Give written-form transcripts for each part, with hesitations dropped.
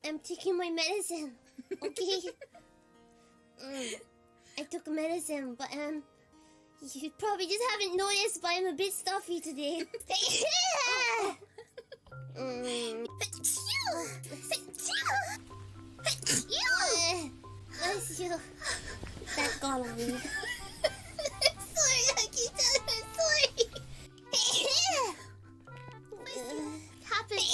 I'm taking my medicine. Okay. I took medicine, but you probably just haven't noticed, but I'm a bit stuffy today. Bless you. That got on me. Sorry, Aki-chan, I'm sorry. What happened?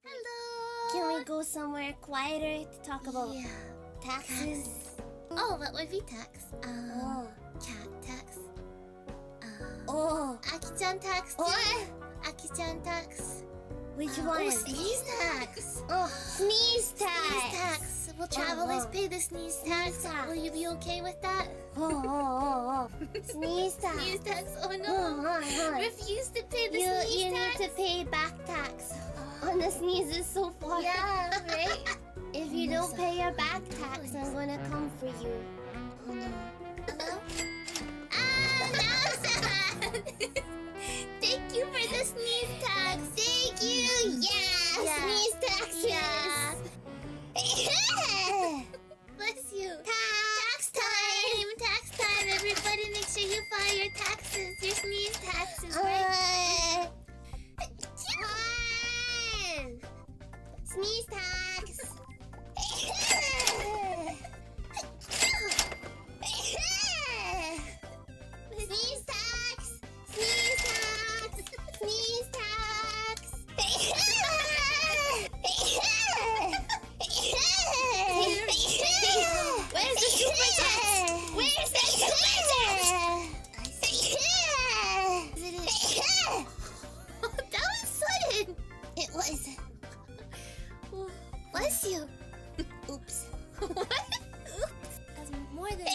Hello. Can we go somewhere quieter to talk about taxes? Oh, what would be tax? Cat tax. Aki-chan tax. What? Aki-chan tax. Which one? Sneeze tax. Sneeze tax. Sneeze tax. Will travelers pay the sneeze tax? Will you be okay with that? Sneeze tax. Sneeze tax. Oh no. Refuse to pay the sneeze You tax. need to pay back tax on the sneezes so far. Yeah, right? If you don't pay your back tax, I'm gonna come for you. Oh no. Hello? Now thank you for the sneeze tax. Thank you. Yeah. Sneeze taxes. Yeah. Bless you. Tax time. Tax time. Everybody, make sure you file your taxes. Your sneeze taxes, right? Sneeze tax. Sneeze tax. Sneeze tax. Sneeze tax. Where's the super tax? Where's the super tax? That was sudden. It was. Bless you. Oops. What? Oops. That's more than.